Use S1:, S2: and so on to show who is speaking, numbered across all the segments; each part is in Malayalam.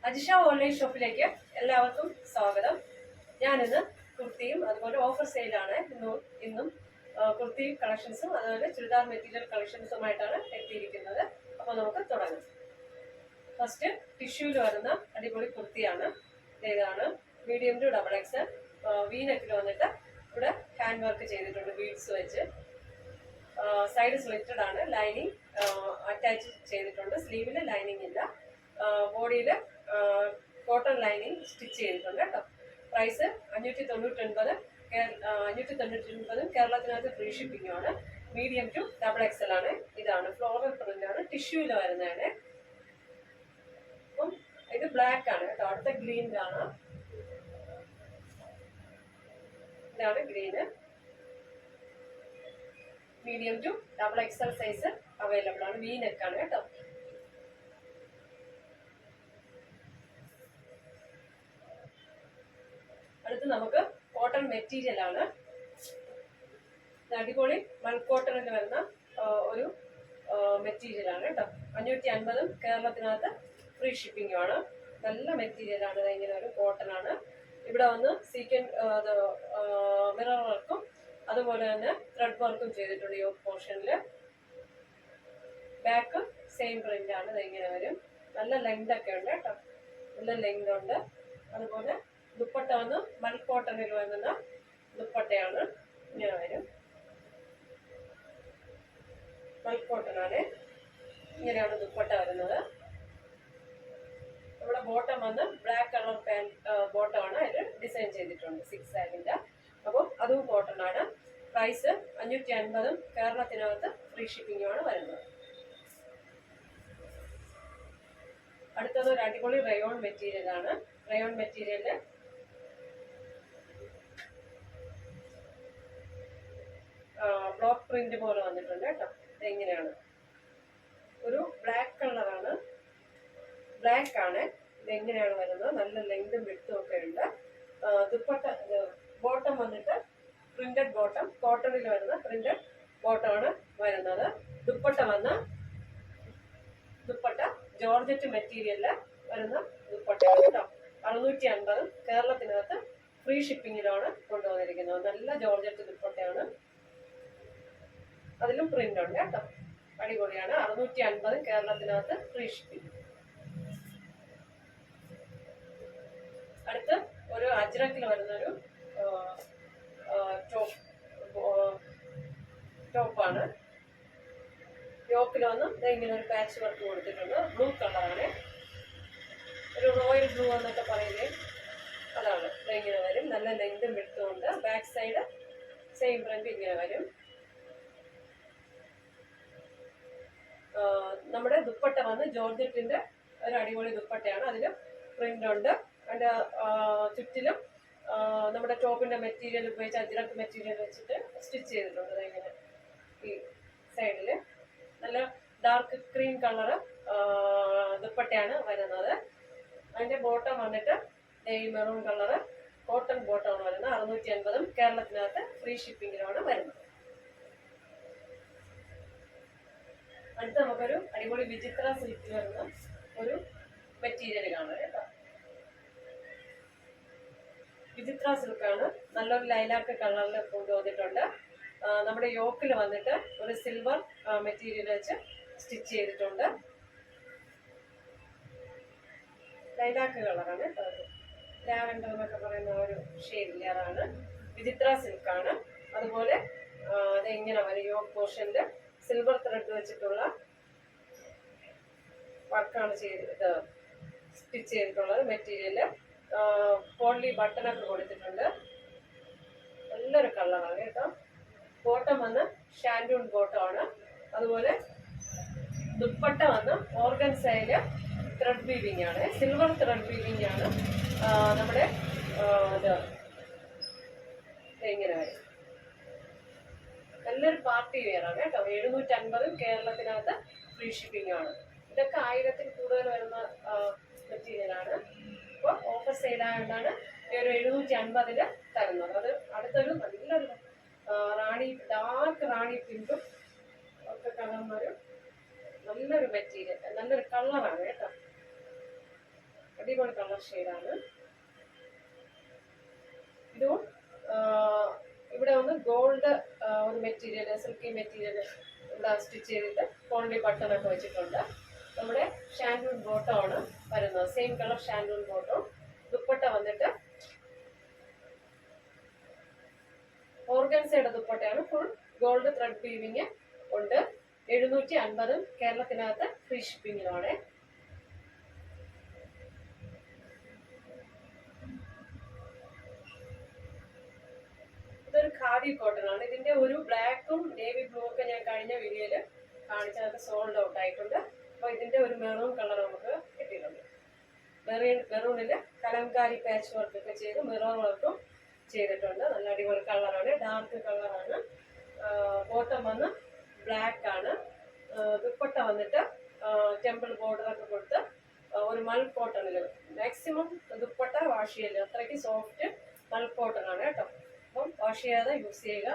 S1: അജിഷ ഓൺലൈൻ ഷോപ്പിലേക്ക് എല്ലാവർക്കും സ്വാഗതം. ഞാനിന്ന് കുർത്തിയും അതുപോലെ ഓഫർ സെയിലാണ് ഇന്നും കുർത്തി കളക്ഷൻസും അതുപോലെ ചുരിദാർ മെറ്റീരിയൽ കളക്ഷൻസുമായിട്ടാണ് എത്തിയിരിക്കുന്നത്. അപ്പോൾ നമുക്ക് തുടങ്ങാം. ഫസ്റ്റ് ടിഷ്യൂവിൽ വരുന്ന അടിപൊളി കുർത്തിയാണ്. ഇതാണ് മീഡിയം ടു ഡബിൾ എക്സ് വീനെക്കിൽ വന്നിട്ട് ഇവിടെ ഹാൻഡ് വർക്ക് ചെയ്തിട്ടുണ്ട് ബീഡ്സ് വെച്ച്. സൈഡ് സ്ലിറ്റഡ് ആണ്. ലൈനിങ് അറ്റാച്ച് ചെയ്തിട്ടുണ്ട്. സ്ലീവിൽ ലൈനിങ് ഇല്ല. ബോഡിയിൽ കോട്ടൺ ലൈനിങ് സ്റ്റിച്ച് ചെയ്തിട്ടുണ്ട് കേട്ടോ. പ്രൈസ് 599. 599 കേരളത്തിനകത്ത് ഫ്രീ ഷിപ്പിംഗാണ്. മീഡിയം ടു ഡബിൾ എക്സൽ ആണ്. ഇതാണ് ഫ്ലോറൽ പ്രിന്റ് ആണ്, ടിഷ്യൂവിൽ വരുന്നതാണ്. അപ്പം ഇത് ബ്ലാക്ക് ആണ് കേട്ടോ. അടുത്ത ഗ്രീൻ കാണാം. ഇതാണ് green. Medium to double excel size available ആണ്. വി നെക്ക് ആണ് കേട്ടോ. അടുത്ത് നമുക്ക് കോട്ടൺ മെറ്റീരിയൽ ആണ്. അടിപൊളി മൺകോട്ടണിൽ വരുന്ന ഒരു മെറ്റീരിയൽ ആണ് കേട്ടോ. 550 കേരളത്തിനകത്ത് ഫ്രീ ഷിപ്പിംഗും ആണ്. നല്ല മെറ്റീരിയൽ ആണ്. ഇങ്ങനെ ഒരു കോട്ടൺ ആണ്. ഇവിടെ വന്ന് മിറർ വർക്കും അതുപോലെ തന്നെ ത്രെഡ് വർക്കും ചെയ്തിട്ടുണ്ട്. ഈ പോർഷനിൽ ബാക്ക് സെയിം പ്രിന്റ് ആണ്. ഇങ്ങനെ വരും. നല്ല ലെങ്ത് ഒക്കെ ഉണ്ട് കേട്ടോ. നല്ല ലെങ്ത് ഉണ്ട്. അതുപോലെ ദുപ്പട്ട വന്ന് മൽക്കോട്ടണിൽ വരുന്ന ദുപ്പട്ടയാണ്. ഇങ്ങനെ വരും. മൽക്കോട്ടനാണ്. ഇങ്ങനെയാണ് ദുപ്പട്ട വരുന്നത്. ഇവിടെ ബോട്ടം വന്ന് ബ്ലാക്ക് കളർ ബോട്ടമാണ് അതിൽ ഡിസൈൻ ചെയ്തിട്ടുണ്ട് 6 ആഗിൻ്റെ. അപ്പോൾ അതും കോട്ടൺ ആണ്. പ്രൈസ് 550 കേരളത്തിനകത്ത് ഫ്രീ ഷിപ്പിംഗുമാണ് വരുന്നത്. അടുത്തത് ഒരു അടിപൊളി റയോൺ മെറ്റീരിയൽ ആണ്. റയോൺ മെറ്റീരിയല് ബ്ലോക്ക് പ്രിന്റ് പോലെ വന്നിട്ടുണ്ട് കേട്ടോ. ഇതെങ്ങനെയാണ് ഒരു ബ്ലാക്ക് കളറാണ്. ബ്ലാക്ക് ആണ്. ഇതെങ്ങനെയാണ് വരുന്നത്. നല്ല ലെങ്തും വിഡ്ത്തും ഒക്കെ ഉണ്ട്. ദുപ്പട്ട ബോട്ടം വന്നിട്ട് പ്രിന്റഡ് ബോട്ടം, കോട്ടണിൽ വരുന്ന പ്രിന്റഡ് ബോട്ടമാണ് വരുന്നത്. ദുപ്പട്ട ജോർജറ്റ് മെറ്റീരിയലില് വരുന്ന ദുപ്പട്ടയാണ് കേട്ടോ. 650 കേരളത്തിനകത്ത് ഫ്രീ ഷിപ്പിങ്ങിലാണ് കൊണ്ടുവന്നിരിക്കുന്നത്. നല്ല ജോർജറ്റ് ദുപ്പട്ടയാണ്. അതിലും പ്രിന്റ് ഉണ്ട് കേട്ടോ. അടിപൊളിയാണ്. 650 കേരളത്തിനകത്ത് ഫ്രീ ഷിപ്പിംഗ്. അടുത്ത് ഒരു അജ്രക്കിൽ വരുന്നൊരു ടോപ്പാണ്. യോക്കിൽ വന്ന് ഇങ്ങനെ ഒരു പാച്ച് വർക്ക് കൊടുത്തിട്ടുണ്ട്. ബ്ലൂ കളറാണ്. ഒരു റോയൽ ബ്ലൂ എന്നൊക്കെ പറയുന്നത് അതാണ്. ഇങ്ങനെ വരും. നല്ല ലെങ്തും വിഡ്ത്തും ഉണ്ട്. ബാക്ക് സൈഡ് സെയിം പ്രിന്റ് ഇങ്ങനെ വരും. നമ്മുടെ ദുപ്പട്ട വന്ന് ജോർജറ്റിന്റെ ഒരു അടിപൊളി ദുപ്പട്ടയാണ്. അതിൽ പ്രിന്റ് ഉണ്ട്. അതിൻ്റെ ചുറ്റിലും നമ്മുടെ ടോപ്പിന്റെ മെറ്റീരിയൽ ഉപയോഗിച്ച് അജ്രക്ക് മെറ്റീരിയൽ വെച്ചിട്ട് സ്റ്റിച്ച് ചെയ്തിട്ടുണ്ട്. ഇങ്ങനെ ഈ സൈഡില് നല്ല ഡാർക്ക് ക്രീം കളറ് ദുപ്പട്ടയാണ് വരുന്നത്. അതിന്റെ ബോട്ടം വന്നിട്ട് ഈ മെറൂൺ കളറ് കോട്ടൺ ബോട്ടമാണ് വരുന്നത്. 650 കേരളത്തിനകത്ത് ഫ്രീ ഷിപ്പിങ്ങിലാണ് വരുന്നത്. അടുത്ത് നമുക്കൊരു അടിപൊളി വിചിത്ര സിൽക്കിൽ വരുന്ന ഒരു മെറ്റീരിയൽ കാണാം കേട്ടോ. വിചിത്ര സിൽക്കാണ്. നല്ലൊരു ലൈലാക്ക് കളറിൽ കൊണ്ടുവന്നിട്ടുണ്ട്. നമ്മുടെ യോക്കിൽ വന്നിട്ട് ഒരു സിൽവർ മെറ്റീരിയൽ വെച്ച് സ്റ്റിച്ച് ചെയ്തിട്ടുണ്ട്. ലൈലാക്ക് കളറാണ് കേട്ടോ. ലാവൻഡർ എന്നൊക്കെ പറയുന്ന ഒരു ഷെയ്ഡില്ലേ, അതാണ്. വിചിത്ര സിൽക്കാണ്. അതുപോലെ അതെങ്ങനെ വരും. യോക്ക് പോർഷനിൽ സിൽവർ ത്രെഡ് വെച്ചിട്ടുള്ള വർക്കാണ് സ്റ്റിച്ച് ചെയ്തിട്ടുള്ളത്. മെറ്റീരിയല് പോൺലി ബട്ടണൊക്കെ കൊടുത്തിട്ടുണ്ട്. നല്ലൊരു കളറാണ് കേട്ടോ. ബോട്ടം വന്ന് ഷാൻഡൂൺ ബോട്ടമാണ്. അതുപോലെ ദുപ്പട്ട വന്ന് ഓർഗൻസയില് ത്രെഡ് വീവിംഗ് ആണ്. സിൽവർ ത്രെഡ് വീവിംഗ് ആണ്. നമ്മുടെ ഇങ്ങനെ വരും. നല്ലൊരു പാർട്ടി വെയർ ആണ് കേട്ടോ. 750 കേരളത്തിനകത്ത് ഫ്രീ ഷിപ്പിംഗ് ആണ്. ഇതൊക്കെ 1000-ൽ കൂടുതൽ വരുന്ന മെറ്റീരിയലാണ്. അപ്പോൾ ഓഫർ സെയിലായതുകൊണ്ടാണ് ഈ ഒരു 750 തരുന്നത്. അത് അടുത്തൊരു നല്ലൊരു ഡാർക്ക് റാണി പിങ്കും ഒക്കെ കളർന്നൊരു നല്ലൊരു മെറ്റീരിയൽ, നല്ലൊരു കളറാണ് കേട്ടോ. അടിപൊളി കളർ ഷെയ്ഡാണ്. ഇതും ഇവിടെ ഒന്ന് ഗോൾഡ് ഒരു മെറ്റീരിയൽ, സിൽക്കി മെറ്റീരിയൽ ഇവിടെ സ്റ്റിച്ച് ചെയ്തിട്ട് കോണ്ടി ബട്ടണൊക്കെ വെച്ചിട്ടുണ്ട്. നമ്മുടെ ഷാൻഡൂൺ ബോട്ടം ആണ് വരുന്നത്, same colour shantoon bottom. Dupatta വന്നിട്ട് ഓർഗൻസയുടെ ദുപ്പട്ടയാണ്, ഫുൾ ഗോൾഡ് ത്രെഡ് വീവിങ് ഉണ്ട്. 750 കേരളത്തിനകത്ത് ഫ്രീ ഷിപ്പിങ്ങിലാണ്. ഇതൊരു ഖാദി കോട്ടൺ ആണ്. ഇതിന്റെ ഒരു ബ്ലാക്കും നേവി ബ്ലൂ ഒക്കെ ഞാൻ കഴിഞ്ഞ വീഡിയോയിൽ കാണിച്ചതൊക്കെ സോൾഡ് ഔട്ട് ആയിട്ടുണ്ട്. അപ്പൊ ഇതിന്റെ ഒരു മെറൂൺ കളർ നമുക്ക് കിട്ടിയിട്ടുണ്ട്. മെറൂണില് കലംകാരി പാച്ച് വർക്ക് ഒക്കെ ചെയ്ത് മിറർ വർക്കും ചെയ്തിട്ടുണ്ട്. നല്ല അടിപൊളി കളറാണ്, ഡാർക്ക് കളറാണ്. ബോട്ടം വന്ന് ബ്ലാക്ക് ആണ്. ദുപ്പട്ട വന്നിട്ട് ടെമ്പിൾ ബോർഡർ ഒക്കെ കൊടുത്ത് ഒരു മൾ കോട്ടണിൽ, മാക്സിമം ദുപ്പട്ട വാഷ് ചെയ്യില്ല, അത്രയ്ക്ക് സോഫ്റ്റ് മൾ കോട്ടൺ ആണ് കേട്ടോ. അപ്പം വാഷ് ചെയ്യാതെ യൂസ് ചെയ്യുക,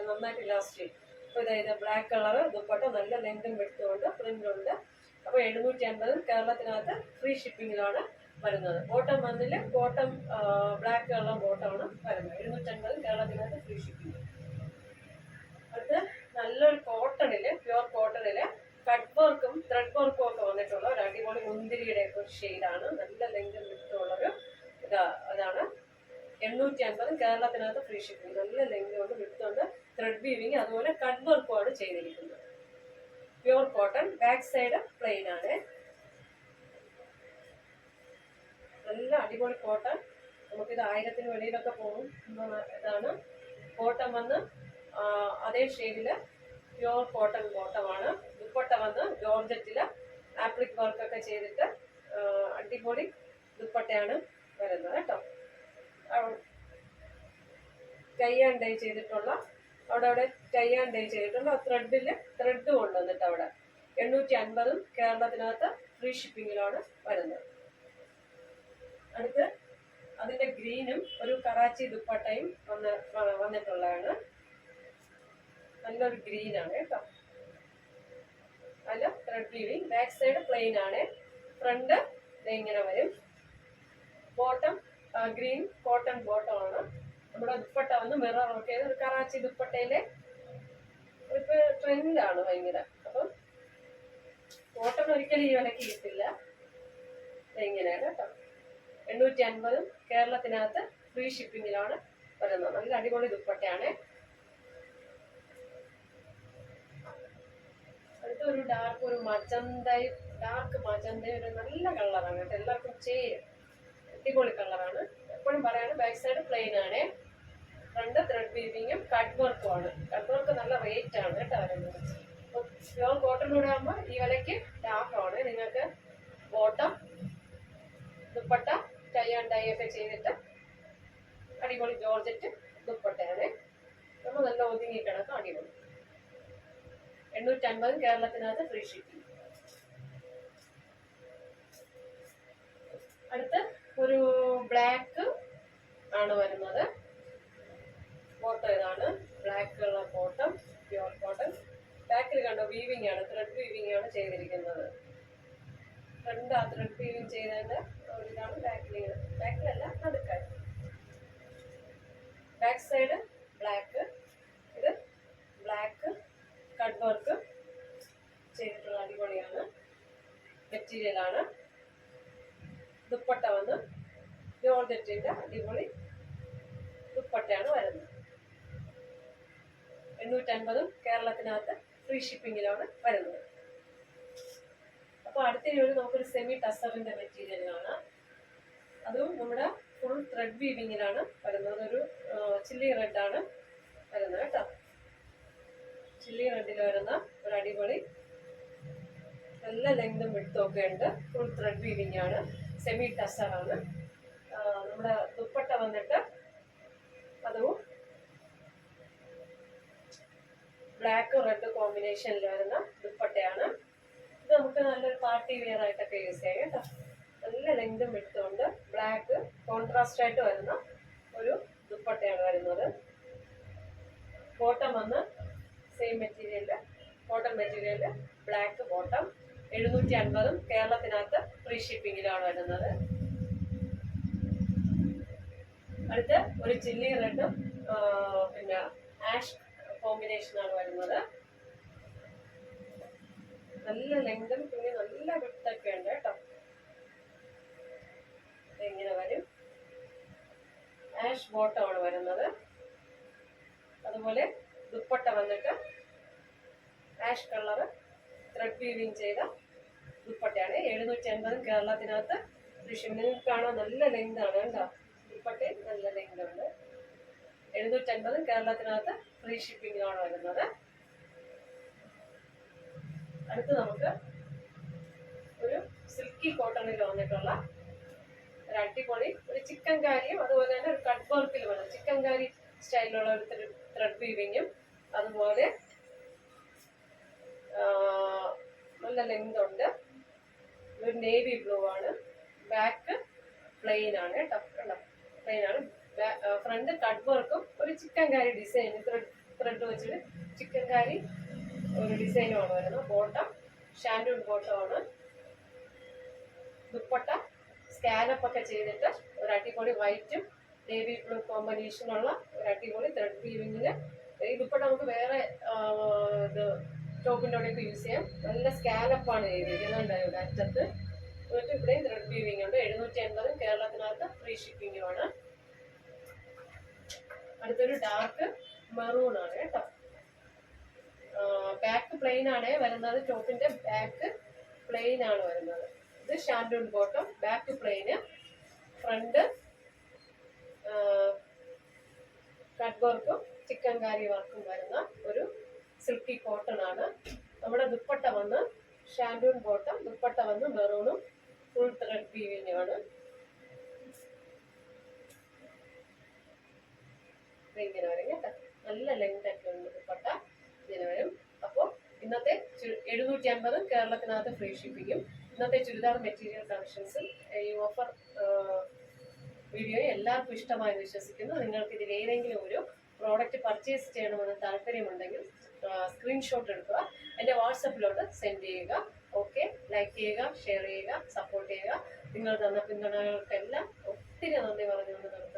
S1: നന്നായിട്ട് ലാസ്റ്റ് ചെയ്യും. അപ്പോൾ ഇതായത് ബ്ലാക്ക് കളർ ദുപ്പട്ട, നല്ല ലെങ്തും വെട്ടുകൊണ്ട് പ്രിന്റുണ്ട്. അപ്പോൾ 750 കേരളത്തിനകത്ത് ഫ്രീ ഷിപ്പിങ്ങിലാണ് വരുന്നത്. ബോട്ടം വന്നില് ബോട്ടം ബ്ലാക്ക് കളർ ബോട്ടമാണ് വരുന്നത്. 750 കേരളത്തിനകത്ത് ഫ്രീ ഷിപ്പിംഗ്. അടുത്ത് നല്ലൊരു കോട്ടണില്, പ്യുവർ കോട്ടണില് കട്ട് വർക്കും ത്രെഡ് വർക്കും ഒക്കെ വന്നിട്ടുള്ള ഒരു അടിപൊളി മുന്തിരിയുടെ ഒരു ഷെയ്ഡാണ്. നല്ല ലെങ്തും വിട്ടുള്ളൊരു അതാണ്. 850 കേരളത്തിനകത്ത് ഫ്രീ ഷിപ്പിംഗ്. നല്ല ലെങ്ത് കൊണ്ട് വിട്ടുകൊണ്ട് ത്രെഡ് വീവിങ്, അതുപോലെ കട്ട് വർക്കുമാണ് ചെയ്തിരിക്കുന്നത്. Pure cotton, back side plain ആണ്. നല്ല അടിപൊളി കോട്ടൺ. നമുക്കിത് 1000-ന് വെളിയിലൊക്കെ പോകും ഇതാണ്. കോട്ടൺ വന്ന് അതേ ഷെയ്ഡില് പ്യുവർ കോട്ടൺ ബോട്ടമാണ്. ദുപ്പട്ട വന്ന് ജോർജറ്റില് ആപ്ലിക് വർക്കൊക്കെ ചെയ്തിട്ട് അടിപൊളി ദുപ്പട്ടയാണ് വരുന്നത് കേട്ടോ. ടൈ ആൻഡ് ഡൈ ചെയ്തിട്ടുള്ള, അവിടെ ടൈ ആൻഡ് ഡൈ ചെയ്തിട്ടുള്ള ത്രെഡില് ത്രെഡ് കൊണ്ടുവന്നിട്ട് അവിടെ 850 കേരളത്തിനകത്ത് ഫ്രീ ഷിപ്പിങ്ങിലാണ് വരുന്നത്. അടുത്ത് അതിന്റെ ഗ്രീനും ഒരു കറാച്ചി ദുപ്പട്ടയും വന്നിട്ടുള്ളതാണ്. നല്ലൊരു ഗ്രീൻ ആണ് കേട്ടോ. അതിൽ thread weaving, back side plain ആണ്, ഫ്രണ്ട് ഇങ്ങനെ വരും. ബോട്ടം ഗ്രീൻ കോട്ടൺ ബോട്ടം ആണ്. നമ്മുടെ ദുപ്പട്ട വന്ന് മിറർ വർക്ക് ചെയ്ത് ഒരു കറാച്ചി ദുപ്പട്ടയിലെ ഇപ്പൊ ട്രെൻഡാണ് ഭയങ്കര. അപ്പം കോട്ടൺ ഒരിക്കലും ഈ വിലക്ക് കിട്ടില്ല. ഇങ്ങനെയാണ് കേട്ടോ. 850 കേരളത്തിനകത്ത് ഫ്രീ ഷിപ്പിങ്ങിലാണ് വരുന്നത്. നല്ല അടിപൊളി ദുപ്പട്ടയാണ്. അടുത്തൊരു ഡാർക്ക്, ഒരു മജന്തയും, ഡാർക്ക് മജന്തയും ഒരു നല്ല കളറാണ് കേട്ടോ. എല്ലാവർക്കും ചേരും, അടിപൊളി കളറാണ്. എപ്പോഴും പറയാണ് ബാക്ക് സൈഡ് പ്ലെയിൻ ആണ്, ഫ്രണ്ട് ത്രെഡ് വീവിങ്ങും കട്ട് വർക്കും ആണ്. കട്ട് വർക്ക് നല്ല റേറ്റ് ആണ് കേട്ടോ വരുന്നത്. അപ്പോൾ പ്യുവർ കോട്ടണിലൂടെ ആകുമ്പോൾ ഈ വിലയ്ക്ക് ലാഭമാണ്. നിങ്ങൾക്ക് bottom dupatta tie and dye ഒക്കെ ചെയ്തിട്ട് അടിപൊളി ജോർജറ്റ് ദുപ്പട്ടയാണ്. നമ്മൾ നല്ല ഒതുങ്ങി കിടക്കും, അടിപൊളി. 850 കേരളത്തിനകത്ത് ഫ്രീ ഷിപ്പിംഗ്. അടുത്ത് ഒരു ബ്ലാക്ക് ആണ് വരുന്നത്. ബോട്ടം ഇതാണ്, black colour bottom, pure cotton. ബാക്കിൽ കണ്ടോ വീവിങ് ആണ്, ത്രെഡ് വീവിങ് ആണ് ചെയ്തിരിക്കുന്നത്. ഫ്രണ്ട് ആ ത്രെഡ് വീവിങ് ചെയ്തതിന്റെ ഇതാണ് ബാക്കിലല്ല നടുക്കായി. ബാക്ക് സൈഡ് ബ്ലാക്ക്, ഇത് ബ്ലാക്ക് കട്ട് വർക്ക് ചെയ്തിട്ടുള്ള അടിപൊളിയാണ് മെറ്റീരിയലാണ്. ദുപ്പട്ട വന്ന് ജോർജറ്റിന്റെ അടിപൊളി ദുപ്പട്ടയാണ് വരുന്നത്. 850 കേരളത്തിനകത്ത് ഫ്രീ ഷിപ്പിങ്ങിലാണ് വരുന്നത്. അപ്പോൾ അടുത്തൊരു നമുക്കൊരു സെമി ടസറിന്റെ മെറ്റീരിയൽ ആണ്. അതും നമ്മുടെ ഫുൾ ത്രെഡ് വീവിങ്ങിലാണ് വരുന്നത്. ഒരു ചില്ലി റെഡ് ആണ് വരുന്നത് കേട്ടോ. ചില്ലി റെഡിൽ വരുന്ന ഒരു അടിപൊളി, നല്ല ലെങ്തും വിഡ്ത്തും ഒക്കെ ഉണ്ട്. ഫുൾ ത്രെഡ് വീവിങ് ആണ്, സെമി ടസറാണ്. നമ്മുടെ ദുപ്പട്ട വന്നിട്ട് അതും ബ്ലാക്ക് റെഡ് കോമ്പിനേഷനിൽ വരുന്ന ദുപ്പട്ടയാണ്. ഇത് നമുക്ക് നല്ലൊരു പാർട്ടി വെയർ ആയിട്ടൊക്കെ യൂസ് ചെയ്യാം കേട്ടോ. നല്ല ലെങ്തും വിഡ്ത്തുണ്ട്. ബ്ലാക്ക് കോൺട്രാസ്റ്റ് ആയിട്ട് വരുന്ന ഒരു ദുപ്പട്ടയാണ് വരുന്നത്. ബോട്ടം വന്ന് same material, cotton material, black bottom. 750 കേരളത്തിനകത്ത് ഫ്രീ ഷിപ്പിങ്ങിലാണ് വരുന്നത്. ഒരു ചില്ലി റെഡും പിന്നെ ആഷ് കോമ്പിനേഷനാണ് വരുന്നത്. നല്ല ലെങ്തും പിന്നെ നല്ല വിട്ടൊക്കെ ഉണ്ട് കേട്ടോ. ഇങ്ങനെ വരും. ആഷ് ബോട്ടമാണ് വരുന്നത്. അതുപോലെ ദുപ്പട്ട വന്നിട്ട് ആഷ് കളറ് ത്രെഡ് വീവിങ് ചെയ്ത ദുപ്പട്ടയാണ്. 750 കേരളത്തിനകത്ത് നിങ്ങൾക്ക് കാണാൻ നല്ല ലെങ്ത് ആണ് കേട്ടോ. ദുപ്പട്ടയും നല്ല ലെങ്ത് ഉണ്ട്. 750 കേരളത്തിനകത്ത് ഫ്രീ ഷിപ്പിംഗാണ് വരുന്നത്. അടുത്ത് നമുക്ക് ഒരു സിൽക്കി കോട്ടണിൽ വന്നിട്ടുള്ള ഒരു അടിപൊളി ഒരു ചിക്കൻ കാരിയും അതുപോലെ തന്നെ ഒരു കട്ട് വർക്കിൽ വേണം. ചിക്കൻ കാരി സ്റ്റൈലിലുള്ള ഒരു ത്രെഡ് വീവിങ്ങും അതുപോലെ നല്ല ലെങ്ത് ഉണ്ട്. ഒരു നേവി ബ്ലൂ ആണ്. ബാക്ക് പ്ലെയിൻ ആണ് കേട്ടോ. പ്ലെയിൻ ആണ്. ഫ്രണ്ട് കട്ട് വർക്കും ഒരു ചിക്കൻ കാരി ഡിസൈൻ ത്രെഡ് വെച്ചിട്ട് ചിക്കൻ കാരി ഒരു ഡിസൈനുമാണ് വരുന്നത്. ബോട്ടം ഷാൻഡൂൺ ബോട്ടമാണ്. ദുപ്പട്ട സ്കാലപ്പ് ഒക്കെ ചെയ്തിട്ട് ഒരു അടിപൊളി വൈറ്റും നേവി ബ്ലൂ കോമ്പിനേഷനുള്ള ഒരു അടിപൊളി ത്രെഡ് വീവിങ്ങില്. ഈ ദുപ്പട്ട നമുക്ക് വേറെ ഇത് ടോപ്പിൻ്റെ കൂടെയൊക്കെ യൂസ് ചെയ്യാം. നല്ല സ്കാലപ്പാണ് ചെയ്തിരിക്കുന്നുണ്ട് ഇവിടെ അറ്റത്ത്. എന്നിട്ട് ഇവിടെയും ത്രെഡ് വീവിങ് ഉണ്ട്. 750 കേരളത്തിനകത്ത് ഫ്രീ ഷിപ്പിംഗുമാണ്. അടുത്തൊരു ഡാർക്ക് മെറൂൺ ആണ് കേട്ടോ. ബാക്ക് പ്ലെയിൻ ആണ് വരുന്നത്. ടോപ്പിന്റെ ബാക്ക് പ്ലെയിൻ ആണ് വരുന്നത്. ഇത് ഷാൻഡൂൺ ബോട്ടം, ബാക്ക് പ്ലെയിന്, ഫ്രണ്ട് കട്ട് വർക്കും ചിക്കൻ കാരി വർക്കും വരുന്ന ഒരു സിൽക്കി കോട്ടൺ ആണ്. നമ്മുടെ ദുപ്പട്ട വന്ന് ഷാൻഡൂൺ ബോട്ടം, ദുപ്പട്ട വന്ന് മെറൂണും ഫുൾ ത്രെഡ് വീവിങ് ആണ്. ഇങ്ങനെ വരും കേട്ടോ. നല്ല ലെങ്ത് ഒക്കെ ഉണ്ട് ദുപ്പട്ട. ഇങ്ങനെ വരും. അപ്പോൾ ഇന്നത്തെ 750 കേരളത്തിനകത്ത് ഫ്രീ ഷിപ്പിങ്ങും ഇന്നത്തെ ചുരിദാർ മെറ്റീരിയൽ കളക്ഷൻസും ഈ ഓഫർ വീഡിയോ എല്ലാവർക്കും ഇഷ്ടമായി വിശ്വസിക്കുന്നു. നിങ്ങൾക്ക് ഇതിൽ ഏതെങ്കിലും ഒരു പ്രോഡക്റ്റ് പർച്ചേസ് ചെയ്യണമെന്ന് താല്പര്യമുണ്ടെങ്കിൽ സ്ക്രീൻഷോട്ട് എടുക്കുക, എൻ്റെ വാട്സപ്പിലോട്ട് സെൻഡ് ചെയ്യുക. ഓക്കെ, ലൈക്ക് ചെയ്യുക, ഷെയർ ചെയ്യുക, സപ്പോർട്ട് ചെയ്യുക. നിങ്ങൾ തന്ന പിന്തുണകൾക്കെല്ലാം ഒത്തിരി നന്ദി പറഞ്ഞുകൊണ്ട്